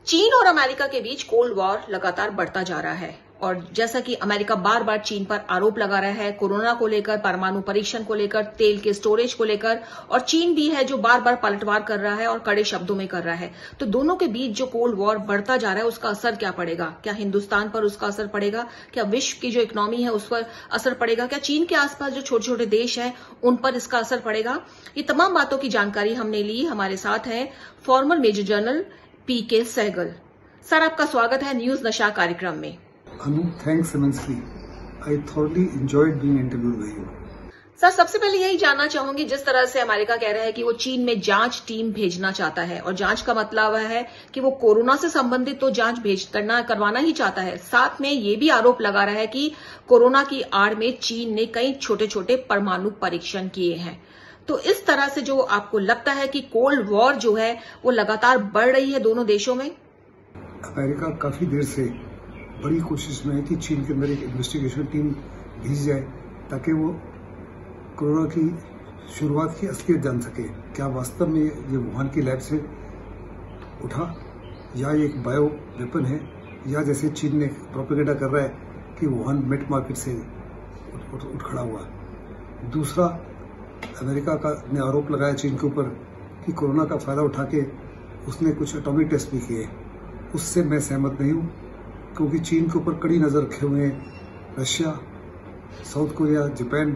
चीन और अमेरिका के बीच कोल्ड वॉर लगातार बढ़ता जा रहा है और जैसा कि अमेरिका बार बार चीन पर आरोप लगा रहा है कोरोना को लेकर, परमाणु परीक्षण को लेकर, तेल के स्टोरेज को लेकर, और चीन भी है जो बार बार पलटवार कर रहा है और कड़े शब्दों में कर रहा है। तो दोनों के बीच जो कोल्ड वॉर बढ़ता जा रहा है उसका असर क्या पड़ेगा? क्या हिंदुस्तान पर उसका असर पड़ेगा? क्या विश्व की जो इकोनॉमी है उस पर असर पड़ेगा? क्या चीन के आसपास जो छोटे छोटे देश हैं उन पर इसका असर पड़ेगा? ये तमाम बातों की जानकारी हमने ली। हमारे साथ है फॉर्मर मेजर जनरल पीके सहगल। सर, आपका स्वागत है न्यूज नशा कार्यक्रम में। Anu, thanks immensely. I thoroughly enjoyed being interviewed by you. Sir, सबसे पहले यही जानना चाहूंगी, जिस तरह से अमेरिका कह रहा है कि वो चीन में जांच टीम भेजना चाहता है और जांच का मतलब है कि वो कोरोना से संबंधित तो जांच करवाना ही चाहता है, साथ में ये भी आरोप लगा रहा है कि कोरोना की आड़ में चीन ने कई छोटे छोटे परमाणु परीक्षण किए हैं। तो इस तरह से जो आपको लगता है कि कोल्ड वॉर जो है वो लगातार बढ़ रही है दोनों देशों में? अमेरिका काफी देर से बड़ी कोशिश में है कि चीन के अंदर एक इन्वेस्टिगेशन टीम भेज जाए ताकि वो कोरोना की शुरुआत की असलियत जान सके। क्या वास्तव में ये वुहान की लैब से उठा या ये एक बायो वेपन है, या जैसे चीन ने प्रोपेगेंडा कर रहा है कि वुहान मेट मार्केट से उठ खड़ा हुआ। दूसरा, अमेरिका ने आरोप लगाया चीन के ऊपर कि कोरोना का फायदा उठा के उसने कुछ एटॉमिक टेस्ट भी किए। उससे मैं सहमत नहीं हूँ, क्योंकि चीन के ऊपर कड़ी नजर रखे हुए हैं Russia, south Korea, Japan,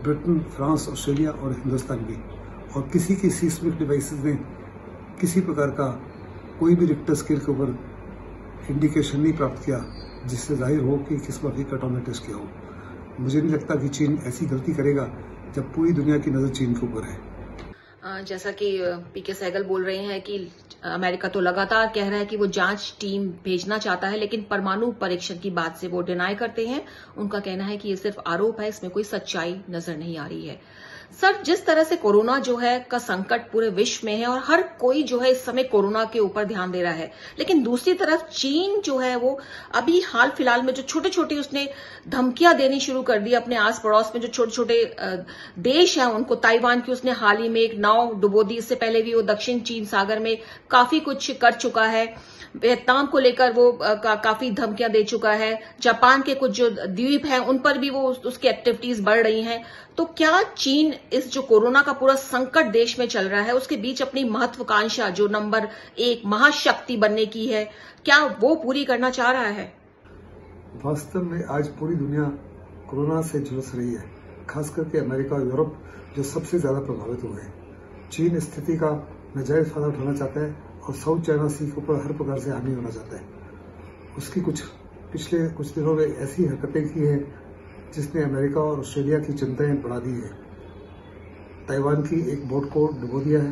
Britain, France, Australia और हिंदुस्तान भी। और किसी की सीस्मिक डिवाइसेस ने किसी प्रकार का कोई भी रिक्टर स्केल के ऊपर इंडिकेशन नहीं प्राप्त किया जिससे जाहिर हो कि किस वक्त एक एटॉमिक टेस्ट किया हो। मुझे नहीं लगता कि चीन ऐसी गलती करेगा जब पूरी दुनिया की नजर चीन के ऊपर है। जैसा कि पीके सहगल बोल रहे हैं कि अमेरिका तो लगातार कह रहा है कि वो जांच टीम भेजना चाहता है, लेकिन परमाणु परीक्षण की बात से वो डिनाई करते हैं। उनका कहना है कि ये सिर्फ आरोप है, इसमें कोई सच्चाई नजर नहीं आ रही है। सर, जिस तरह से कोरोना जो है का संकट पूरे विश्व में है और हर कोई जो है इस समय कोरोना के ऊपर ध्यान दे रहा है, लेकिन दूसरी तरफ चीन जो है वो अभी हाल फिलहाल में जो छोटे छोटे उसने धमकियां देनी शुरू कर दी अपने आस पड़ोस में जो छोटे छोटे देश हैं उनको। ताइवान की उसने हाल ही में एक नाव डुबो दी, इससे पहले भी वो दक्षिण चीन सागर में काफी कुछ कर चुका है। वियतनाम को लेकर वो काफी धमकियां दे चुका है। जापान के कुछ जो द्वीप हैं उन पर भी वो उसकी एक्टिविटीज बढ़ रही हैं। तो क्या चीन इस जो कोरोना का पूरा संकट देश में चल रहा है उसके बीच अपनी महत्वाकांक्षा जो नंबर 1 महाशक्ति बनने की है, क्या वो पूरी करना चाह रहा है? वास्तव में आज पूरी दुनिया कोरोना से झुलस रही है, खास करके अमेरिका और यूरोप जो सबसे ज्यादा प्रभावित हुए हैं। चीन स्थिति का नाजायज फायदा उठाना चाहता है और साउथ चाइना सी के ऊपर हर प्रकार से हावी होना चाहता है। उसकी पिछले कुछ दिनों में ऐसी हरकतें की हैं जिसने अमेरिका और ऑस्ट्रेलिया की चिंताएं बढ़ा दी है। ताइवान की एक बोट को डुबो दिया है,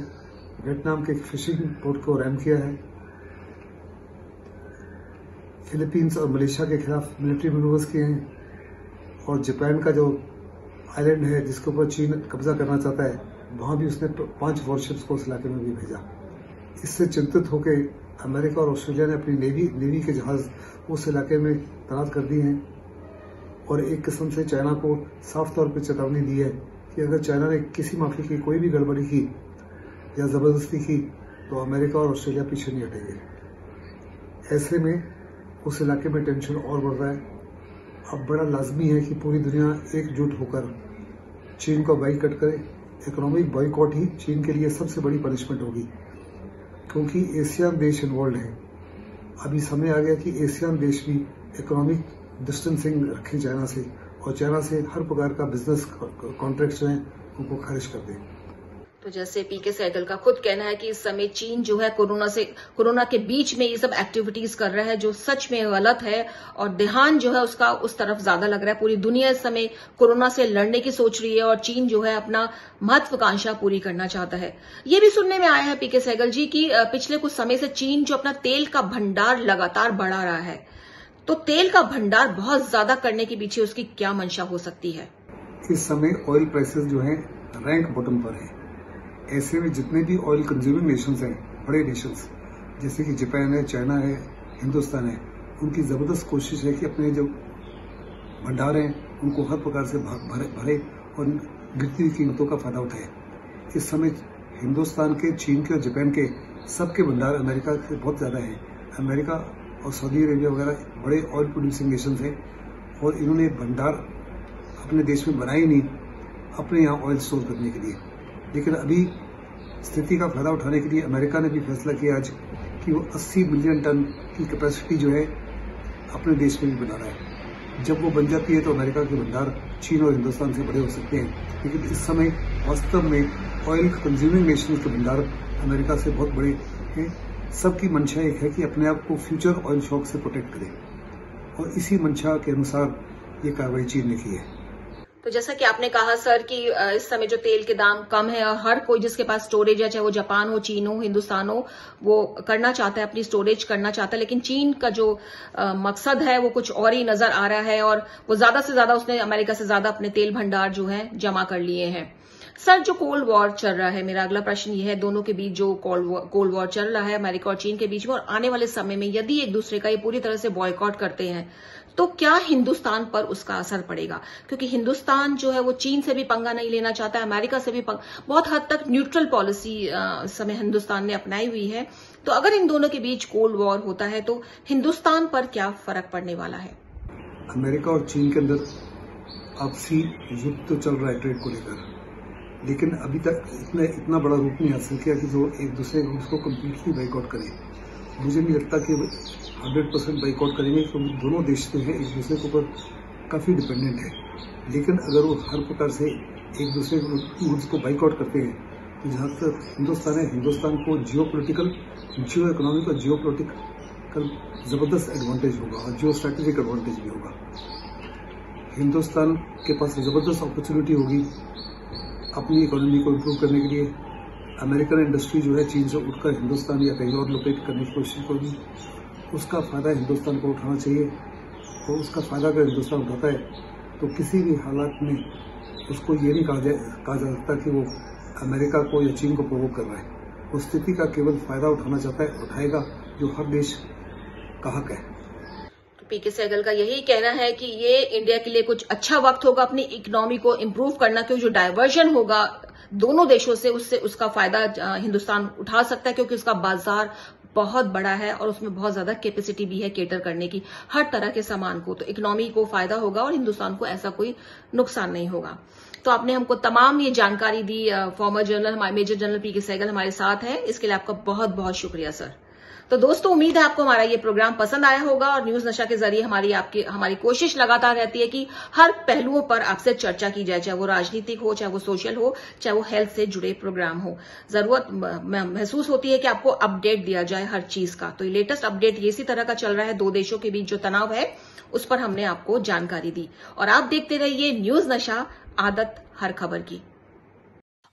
वियतनाम के एक फिशिंग बोट को रैम किया है, फिलीपींस और मलेशिया के खिलाफ मिलिट्री मैनूवर्स किए हैं, और जापान का जो आइलैंड है जिसके ऊपर चीन कब्जा करना चाहता है वहां भी उसने 5 वॉरशिप्स को उस इलाके में भी भेजा। इससे चिंतित होकर अमेरिका और ऑस्ट्रेलिया ने अपनी नेवी के जहाज उस इलाके में तैनात कर दिए हैं और एक किस्म से चाइना को साफ तौर पर चेतावनी दी है कि अगर चाइना ने किसी माफी की कोई भी गड़बड़ी की या जबरदस्ती की तो अमेरिका और ऑस्ट्रेलिया पीछे नहीं हटेंगे। ऐसे में उस इलाके में टेंशन और बढ़ रहा है। अब बड़ा लाजमी है कि पूरी दुनिया एकजुट होकर चीन को बाइकआउट करे। इकोनॉमिक बॉयकॉट ही चीन के लिए सबसे बड़ी पनिशमेंट होगी, क्योंकि एशियन देश इन्वॉल्व है। अभी समय आ गया कि एशियन देश भी इकोनॉमिक डिस्टेंसिंग रखें चाइना से, और चाइना से हर प्रकार का बिजनेस कॉन्ट्रैक्ट जो है उनको खारिज कर दें। तो जैसे पीके सहगल का खुद कहना है कि इस समय चीन जो है कोरोना के बीच में ये सब एक्टिविटीज कर रहा है जो सच में गलत है, और ध्यान जो है उसका उस तरफ ज्यादा लग रहा है। पूरी दुनिया इस समय कोरोना से लड़ने की सोच रही है और चीन जो है अपना महत्वाकांक्षा पूरी करना चाहता है। ये भी सुनने में आया है पीके सहगल जी की पिछले कुछ समय से चीन जो अपना तेल का भंडार लगातार बढ़ा रहा है, तो तेल का भंडार बहुत ज्यादा करने के पीछे उसकी क्या मंशा हो सकती है? इस समय ऑयल प्राइसेस जो है रैंक बॉटम पर है। ऐसे में जितने भी ऑयल कंज्यूमिंग नेशंस हैं, बड़े नेशंस जैसे कि जापान है, चाइना है, हिंदुस्तान है, उनकी जबरदस्त कोशिश है कि अपने जो भंडार हैं उनको हर प्रकार से भरे और गिरती हुई कीमतों का फायदा उठाए। इस समय हिंदुस्तान के, चीन के और जापान के सबके भंडार अमेरिका से बहुत ज्यादा है। अमेरिका और सऊदी अरेबिया वगैरह बड़े ऑयल प्रोड्यूसिंग नेशंस हैं और इन्होंने भंडार अपने देश में बनाए नहीं अपने यहाँ ऑयल स्टोर करने के लिए। लेकिन अभी स्थिति का फायदा उठाने के लिए अमेरिका ने भी फैसला किया आज कि वो 80 मिलियन टन की कैपेसिटी जो है अपने देश में भी बना रहा है। जब वो बन जाती है तो अमेरिका के भंडार चीन और हिंदुस्तान से बड़े हो सकते हैं, लेकिन इस समय वास्तव में ऑयल कंज्यूमिंग नेशंस के भंडार अमेरिका से बहुत बड़े हैं। सबकी मंशा एक है कि अपने आप को फ्यूचर ऑयल शॉक से प्रोटेक्ट करें और इसी मंशा के अनुसार ये कार्रवाई चीन ने की है। तो जैसा कि आपने कहा सर कि इस समय जो तेल के दाम कम है और हर कोई जिसके पास स्टोरेज है, चाहे वो जापान हो, चीन हो, हिंदुस्तान हो, वो करना चाहता है, अपनी स्टोरेज करना चाहता है। लेकिन चीन का जो मकसद है वो कुछ और ही नजर आ रहा है और वो ज्यादा से ज्यादा उसने अमेरिका से ज्यादा अपने तेल भंडार जो है जमा कर लिए हैं। सर, जो कोल्ड वॉर चल रहा है, मेरा अगला प्रश्न ये है, दोनों के बीच जो कोल्ड वॉर चल रहा है अमेरिका और चीन के बीच में, और आने वाले समय में यदि एक दूसरे का ये पूरी तरह से बॉयकॉट करते हैं तो क्या हिंदुस्तान पर उसका असर पड़ेगा? क्योंकि हिंदुस्तान जो है वो चीन से भी पंगा नहीं लेना चाहता है, अमेरिका से भी बहुत हद तक न्यूट्रल पॉलिसी इस समय हिंदुस्तान ने अपनाई हुई है। तो अगर इन दोनों के बीच कोल्ड वॉर होता है तो हिंदुस्तान पर क्या फर्क पड़ने वाला है? अमेरिका और चीन के अंदर आपसी युद्ध तो चल रहा है ट्रेड को लेकर, लेकिन अभी तक इतना बड़ा रूप नहीं हासिल किया कि जो एक दूसरे को कम्प्लीटली बाइकआउट करें। मुझे नहीं लगता कि 100% बाइकआउट करेंगे, क्योंकि दोनों देश जो है एक दूसरे के ऊपर काफ़ी डिपेंडेंट है। लेकिन अगर वो हर प्रकार से एक दूसरे गुड्स को बाइकआउट करते हैं तो जहाँ तक हिंदुस्तान है, हिंदुस्तान को जियो इकोनॉमिक और जियो पोलिटिकल ज़बरदस्त एडवांटेज होगा और जियो स्ट्रैटेजिक एडवांटेज भी होगा। हिंदुस्तान के पास ज़बरदस्त अपॉर्चुनिटी होगी अपनी इकोनॉमी को इम्प्रूव करने के लिए। अमेरिकन इंडस्ट्री जो है चीन से उठकर हिंदुस्तान या कहीं और लोकेट करने की कोशिश होगी, उसका फायदा हिंदुस्तान को उठाना चाहिए। और उसका फायदा अगर हिंदुस्तान उठाता है तो किसी भी हालात में उसको ये नहीं कहा जा सकता कि वो अमेरिका को या चीन को प्रोवोक कर रहा है। उस स्थिति का केवल फायदा उठाना चाहता है, उठाएगा, जो हर देश का हक है। पीके सहगल का यही कहना है कि ये इंडिया के लिए कुछ अच्छा वक्त होगा अपनी इकोनॉमी को इम्प्रूव करना, क्योंकि जो डायवर्जन होगा दोनों देशों से उससे उसका फायदा हिंदुस्तान उठा सकता है, क्योंकि उसका बाजार बहुत बड़ा है और उसमें बहुत ज्यादा कैपेसिटी भी है केटर करने की हर तरह के सामान को। तो इकोनॉमी को फायदा होगा और हिंदुस्तान को ऐसा कोई नुकसान नहीं होगा। तो आपने हमको तमाम ये जानकारी दी। फॉर्मर मेजर जनरल पीके सहगल हमारे साथ हैं, इसके लिए आपका बहुत बहुत शुक्रिया सर। तो दोस्तों, उम्मीद है आपको हमारा ये प्रोग्राम पसंद आया होगा और न्यूज नशा के जरिए हमारी कोशिश लगातार रहती है कि हर पहलुओं पर आपसे चर्चा की जाए, चाहे वो राजनीतिक हो, चाहे वो सोशल हो, चाहे वो हेल्थ से जुड़े प्रोग्राम हो। जरूरत महसूस होती है कि आपको अपडेट दिया जाए हर चीज का। तो लेटेस्ट अपडेट ये इसी तरह का चल रहा है, दो देशों के बीच जो तनाव है उस पर हमने आपको जानकारी दी। और आप देखते रहिए न्यूज नशा, आदत हर खबर की।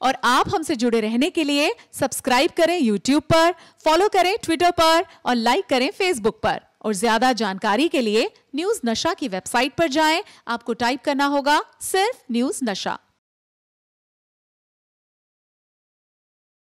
और आप हमसे जुड़े रहने के लिए सब्सक्राइब करें YouTube पर, फॉलो करें ट्विटर पर और लाइक करें Facebook पर। और ज्यादा जानकारी के लिए न्यूज नशा की वेबसाइट पर जाएं। आपको टाइप करना होगा सिर्फ न्यूज नशा।